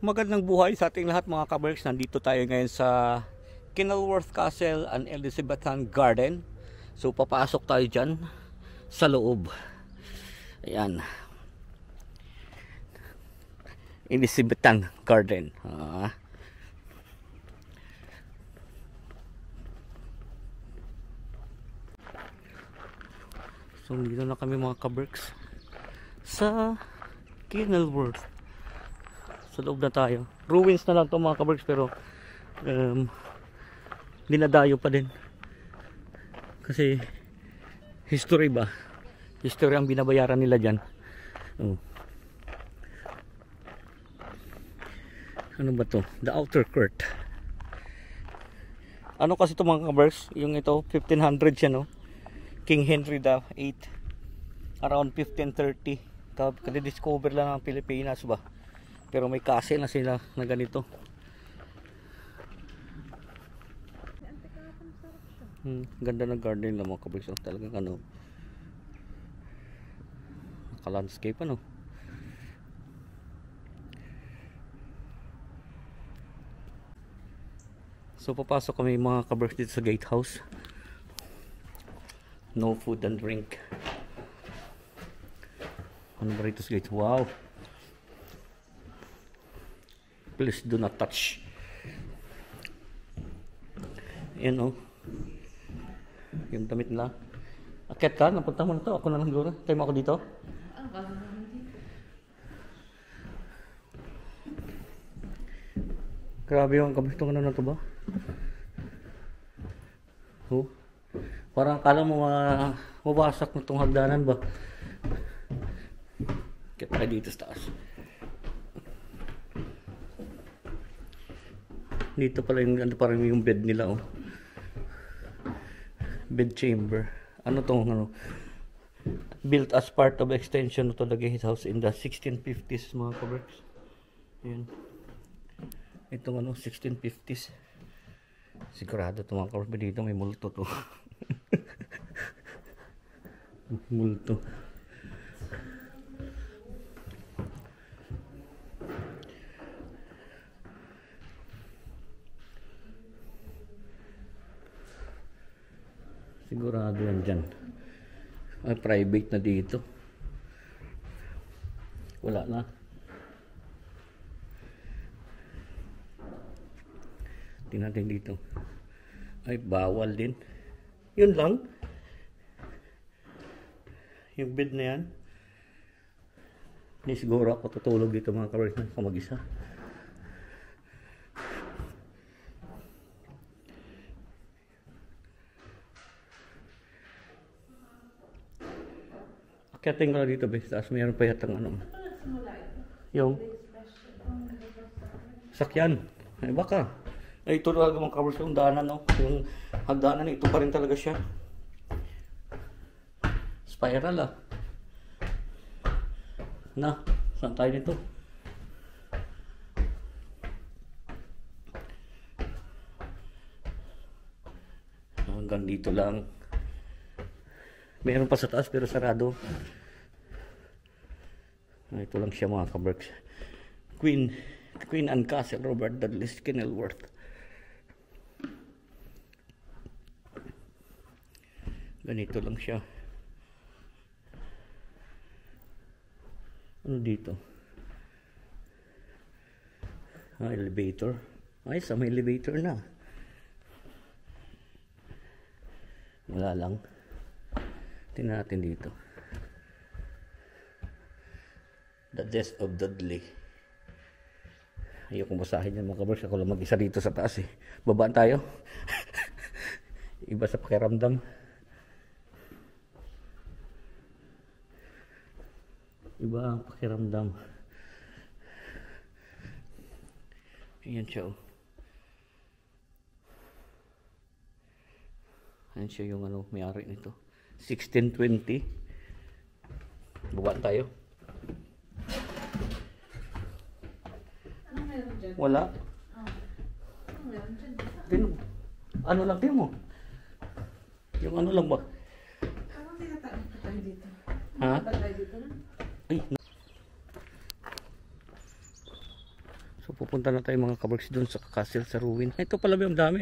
Magandang buhay sa ating lahat mga kaberks. Nandito tayo ngayon sa Kenilworth Castle and Elizabethan Garden. So papasok tayo dyan sa loob. Ayan, Elizabethan Garden. So dito na kami mga kaberks sa Kenilworth. Sa loob na tayo. Ruins na lang ito mga kaberks, pero dinadayo pa din. Kasi history ba? History ang binabayaran nila dyan. Ano ba to? The outer court. Ano kasi ito mga kaberks? Yung ito 1500 siya, no? King Henry VIII around 1530. Kasi-discover lang ng Pilipinas ba? Pero may castle na sila na ganito. Ganda ng garden lang mga kaberks. Talagang ano, naka-landscape ano. So papasok kami mga kaberks dito sa gatehouse. No food and drink. Ano ba rito sa gate? Wow! Please do not touch. Yan o. Yung damit nila. Akyat ka, napunta mo na to. Ako na lang siguro. Tayo mo ako dito. Grabe yung kabistong ano na to ba? Oh. Parang akala mo mawasak na itong hagdanan ba? Akyat tayo dito sa taas. Dito pala yung, ano, parang yung bed nila, oh. Bed chamber. Ano tong ano? Built as part of extension to the gatehouse in the 1650s mga kaberks. Ayan. Itong ano, 1650s. Sigurado itong mga kaberks. Dito may multo to. Multo. Sigurado yan dyan. Ay, private na dito. Wala na. Tingnan natin dito. Ay, bawal din. Yun lang. Yung bed na yan. Hindi siguro ako tutulog dito mga kaberks na ako mag-isa. Kaya tingnan ko dito, bes. Taas mayroon pa yatang ano. Yung sakyan. Ay baka. Ay ito talaga mga kaberks yung daanan, no? Yung hagdanan, ito pa rin talaga siya. Spiral ah. Na, saan tayo nito? Hanggang dito lang. Meron pa sa taas pero sarado. Ito lang siya mga kaberks. Queen Anne Castle, Robert Dudley's Kenilworth. Ganito lang siya. Ano dito? Elevator. Ay, sa may elevator na. Wala lang. Tingnan natin dito. The Death of Dudley. Ayokong basahin yan mga kaberks. Ako lang mag-isa dito sa taas eh. Babaan tayo. Iba sa pakiramdam. Iba ang pakiramdam. Ayan siya oh. Ayan siya yung ano, may-ari nito. 1620. Babaan tayo. Wala. Ano lang din mo? Yung ano lang ba? Ha? Ay. So pupunta na tayo mga kabarks doon sa castle sa ruin. Ito pala yung dami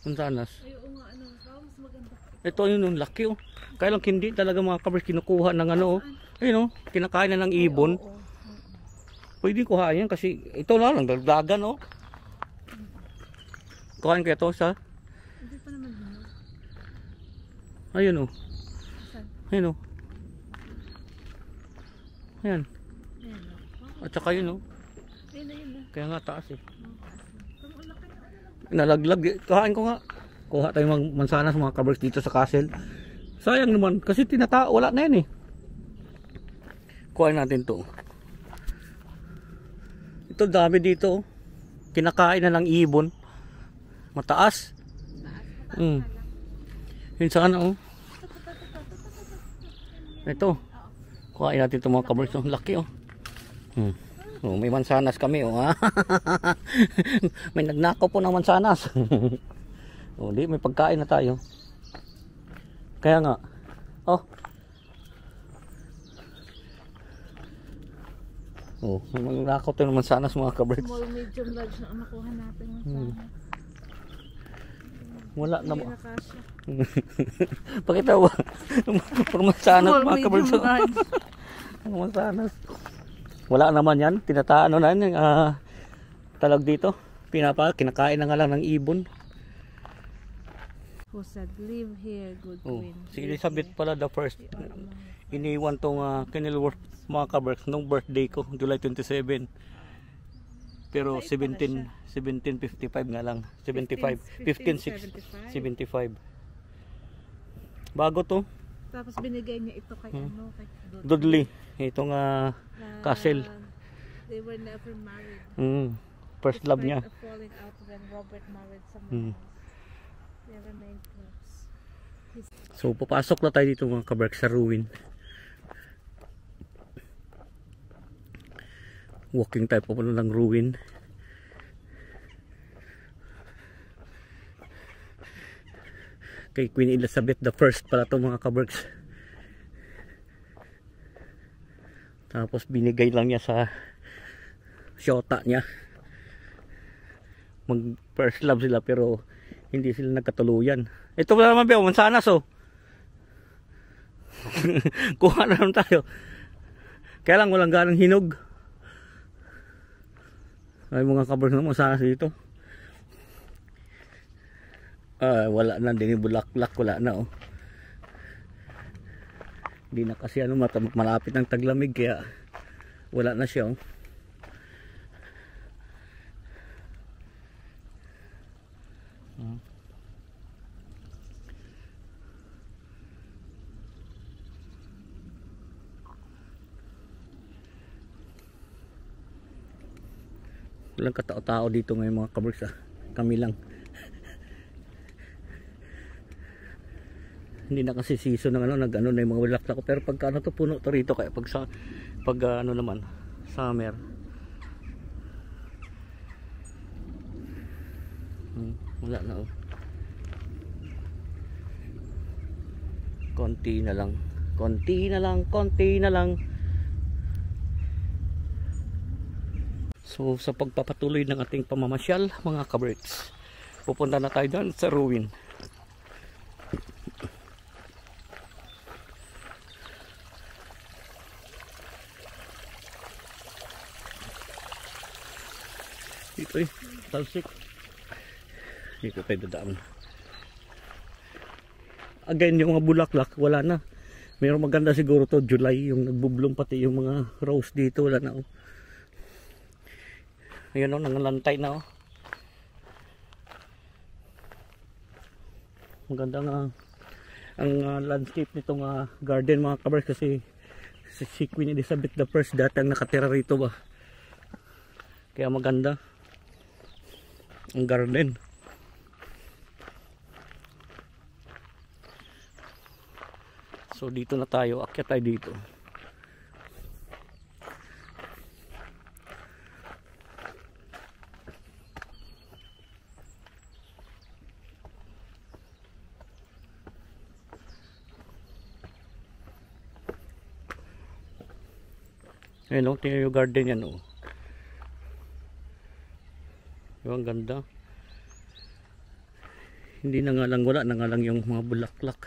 mansanas. Ay, oo nga, ano, mas maganda. Ito yung laki Kaya lang hindi talaga mga kabarks kinukuha ng ano ayun kinakain na ng ibon. Oo. Pwede kuhain yan kasi ito lang dagdagan Kuhain kaya to sa Hindi pa naman hinog. ayun Saan? ayun ayan. Ayan, no? At saka yun Ayun na, yun na. kaya nga taas Parang ang laki na. nalaglag kuhain ko nga kuha tayong mansanas mga kabarks dito sa castle. Sayang naman kasi wala na yan kuhain natin to. Ito dami dito kinakain na ng ibon mataas yun sana ito kuhain natin ito mga kabarks laki may mansanas kami may nagnakaw po ng mansanas di may pagkain na tayo kaya nga may magnakaw tayo ng mansanas mga kabarks. Small, medium, large na ang nakuha natin. Wala na Hindi na kasya. pakita mo puro mansanas Small, mga kabarks. medium, large. Mansanas wala naman yan tinataano na yan talag dito kinakain na nga lang ng ibon. Who said, live here, good queen. Si Elizabeth pala the first iniwan tong Kenilworth mga kabarks nung birthday ko July 27 pero 1755 nga lang 1575 bago to Tapos binigay niya ito kay kay Dudley itong castle they were never married. First love niya. Despite of falling out when Robert married someone else, they remained close. So papasok na tayo dito mga kabarks sa ruin. Walking tayo papunta ng ruin. Kay Queen Elizabeth the first pala to mga kabarks. Tapos binigay lang niya sa syota niya. Mag first love sila pero hindi sila nagkatuluyan. Ito wala naman ba mansanas kuha na naman tayo. Kaya lang walang ganang hinog. Ay mga kabarks na mansanas dito. Wala na din bulaklak wala na hindi na kasi malapit ng taglamig kaya wala na siya walang katao-tao dito ngayon mga kabarks kami lang. Hindi na kasi season ng na yung mga bulaklak pero pagka to puno to rito kaya pag naman summer wala na konti na lang. So sa pagpapatuloy ng ating pamamasyal mga kabarks pupunta na tayo doon sa ruin. Dito talsik. Dito tayo dadaan. Again, yung mga bulaklak, wala na. Mayroong maganda siguro to July, yung nagbublong pati yung mga rose dito, wala na Ayan nangalantay na Maganda nga ang landscape nitong garden mga kabarks kasi si Queen Elizabeth the first dati ang nakatira rito ba. Kaya maganda ang garden. So dito na tayo, akyat tayo dito. Ayun tingnan yung garden yan Diba, ang ganda. Hindi na nga lang, wala na nga lang yung mga bulaklak.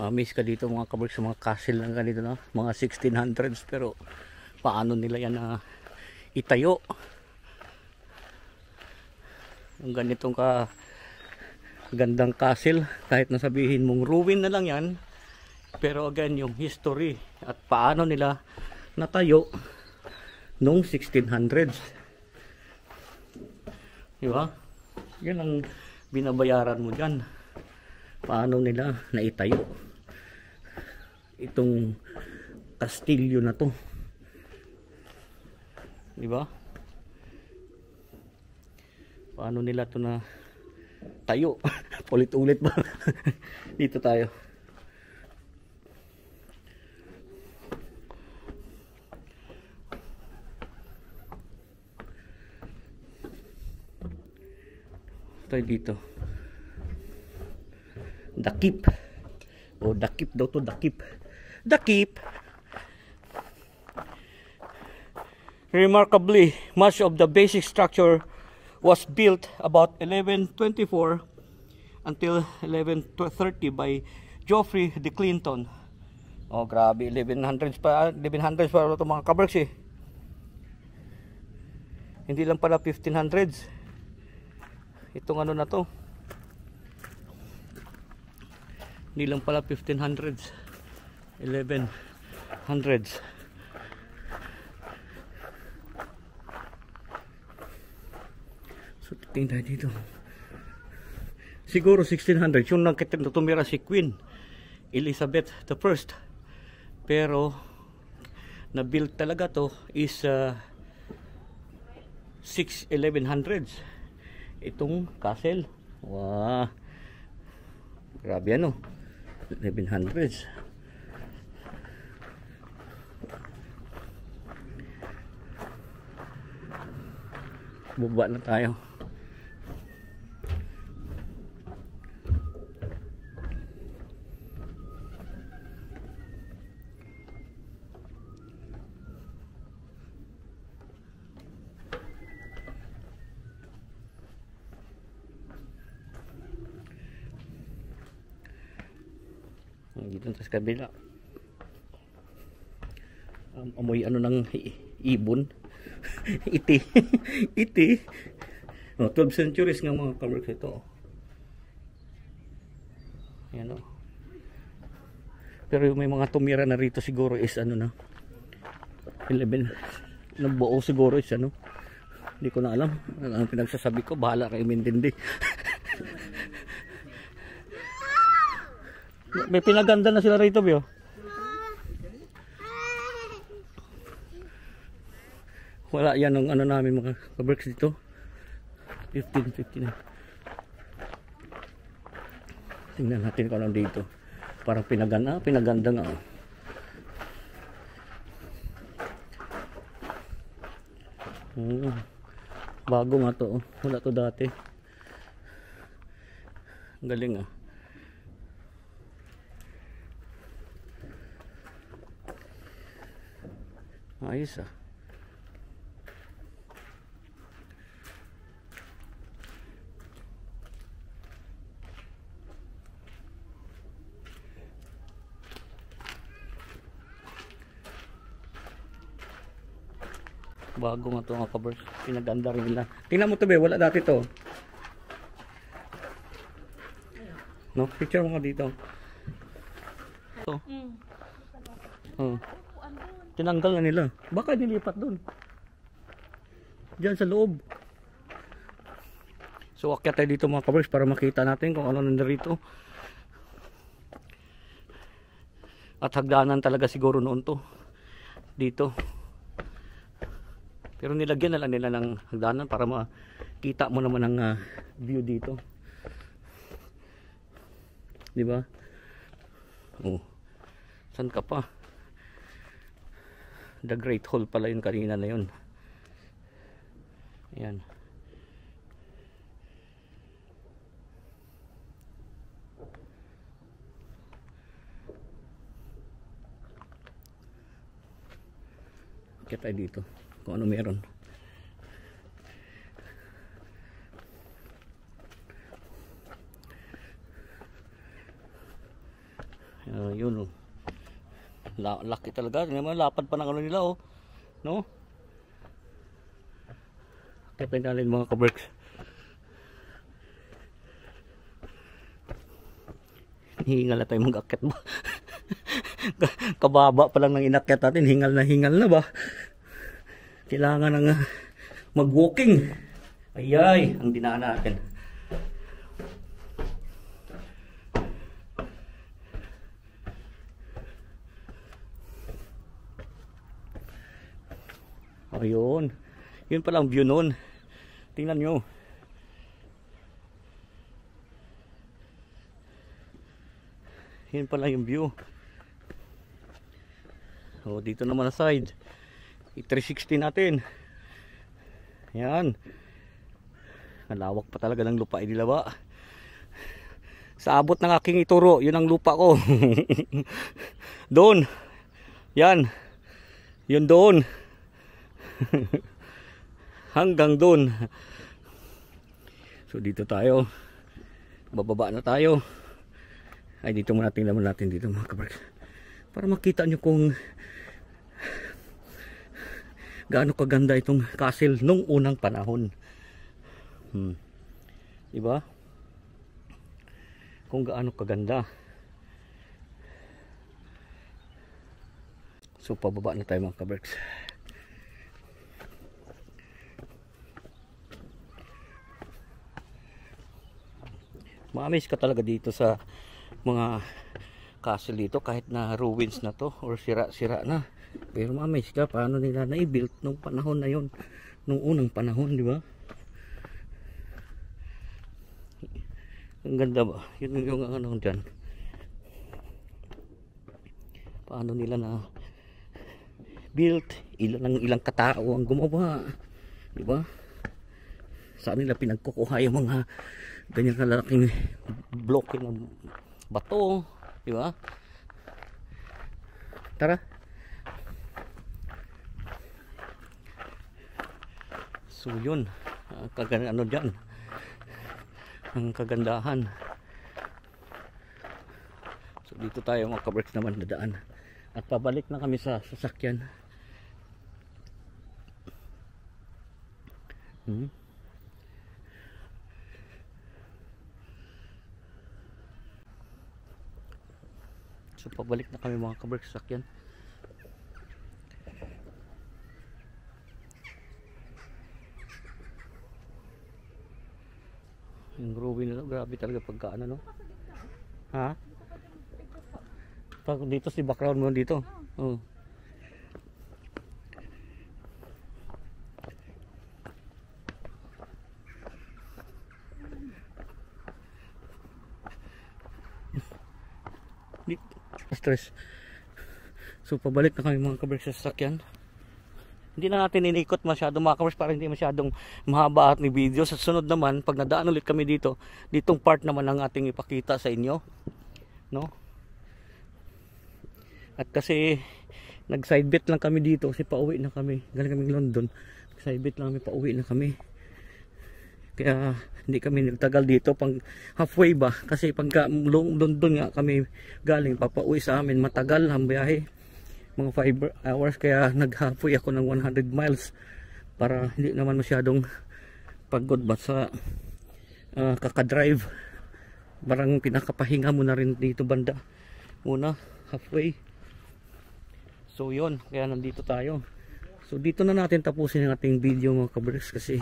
Miss ka dito mga kabarks sa mga castle lang ganito, no? Mga 1600s, pero paano nila yan na itayo ang ganitong gandang castle, kahit nasabihin mong ruin na lang yan, pero again yung history at paano nila natayo noong 1600s, diba? Yun ang binabayaran mo dyan, paano nila naitayo itong kastilyo na to, diba? Paano nila to na tayo? Ulit-ulit ba? Dito tayo. Tayo dito. Dakip. O dakip daw to, dakip. Dakip. Remarkably, much of the basic structure was built about 1124 until 1130 by Geoffrey de Clinton. Oh, grabe, 1100s pa ito mga kabarks eh. Hindi lang pala 1500s. Itong ano na to. Hindi lang pala 1500s. 1100s. So, tingin tayo dito. Siguro 1600 yung tumira si Queen Elizabeth I. Pero na-build talaga to is 1100s. Itong castle. Wow. Grabe ano. 1100s. Baba na tayo. Dito sa kabila. Amoy ano ng ibon. Iti. Iti. Oh, 12 centuries ng mga kabarks ito. Ayan o. Pero may mga tumira na rito siguro is ano na. 11. Nabuo siguro is ano. Hindi ko na alam. Ang pinagsasabi ko, bahala kayo mintindi. May pinaganda na sila rito, Bio. Wala yan ang ano namin mga kabarks dito. 15. Tingnan natin kung ano dito. Parang pinaganda nga. Bago nga to. Wala to dati. Galing ah. Ayos ah. Bago nga ito mga kabarks. Pinaganda rin nila. Tingnan mo ito be. Wala dati to. No? Picture mo nga dito. Ito. Oh. Tinanggal na nila. Baka nilipat doon. Diyan sa loob. So akyat tayo dito mga kabarks para makita natin kung ano nandirito. At hagdanan talaga siguro noon to. Dito. Pero nilagyan na lang nila ng hagdanan para makita mo naman ang view dito. Di ba? Oh. Saan ka pa? The Great Hall pala yun kanina na yun. Ayan. Kaya tayo dito kung ano meron. Yun oh. Laki talaga. Naman lapad pa ng ano nila oh. No? Kaya tayo natin mga kaberks. Hingal na tayo mag-akyat ba? Kababa pa lang ng inakyat natin, hingal na ba? Kailangan ng mag-walking. Ayay, ang dinaan natin. Ayun. Yun pala ang view nun. Tingnan nyo. Yun pala yung view. O, dito naman na side. 360 natin. Yan. Malawak pa talaga ng lupa nila ba? Sa abot ng aking ituro, yun ang lupa ko. Doon. Yan. Yun doon. Hanggang doon. So dito tayo. Bababa na tayo. Ay dito muna tingnan natin dito mga kabarks. Para makita nyo kung gaano kaganda itong castle nung unang panahon. Diba? Kung gaano kaganda. So pababa na tayo mga kabarks. Ma-amaze ka talaga dito sa mga castle dito kahit na ruins na to or sira-sira na, pero ma-amaze ka paano nila na-build nung panahon na yon, nung unang panahon, di ba? Ang ganda ba? Yun yung ano dyan, paano nila na built, ilang katao ang gumawa, di ba? Saan nila pinagkukuha yung mga ganyan kalaking bloke ng bato, di ba? Tara. So yun, ano dyan, ang kagandahan. So dito tayo mga kabarks naman dadaan at pabalik na kami sa sasakyan. So pabalik na kami mga kabarks sa sasakyan. Yung groovy nila, grabe talaga pagka ano, no? Ha? Pag dito si background mo dito. Oh. Stress. So pabalik na kami mga kabarks sa sasakyan. Hindi na natin inikot masyado mga kabarks para hindi masyadong mahaba at ni video. Sa sunod naman, pag nadaan ulit kami dito, ditong part naman ang ating ipakita sa inyo, no? At kasi nag side bet lang kami dito kasi pauwi na kami. Galing kaming London. Side bet lang kami, pauwi na kami. Kaya hindi kami nagtagal dito pang halfway ba, kasi pagka London nga kami galing papauwi sa amin, matagal ang biyahe, mga 5 hours, kaya nag halfway ako ng 100 miles para hindi naman masyadong pagod ba sa kakadrive. Parang pinakapahinga mo na rin dito banda muna halfway. So yun, kaya nandito tayo. So dito na natin tapusin ang ating video mga kabarks kasi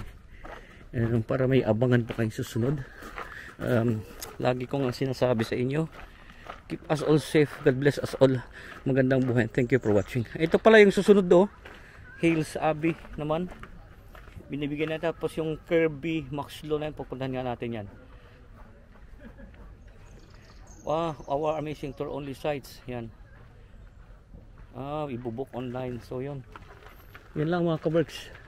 para may abangan pa kayong susunod. Lagi kong sinasabi sa inyo, keep us all safe, God bless us all, magandang buhay, thank you for watching. Ito pala yung susunod do, Hales Abbey naman, binibigyan natin, tapos yung Kirby Maxlow na yun, pupuntahan nga natin yan. Our amazing tour only sites yan, ibubook online. So yun lang mga kabarks.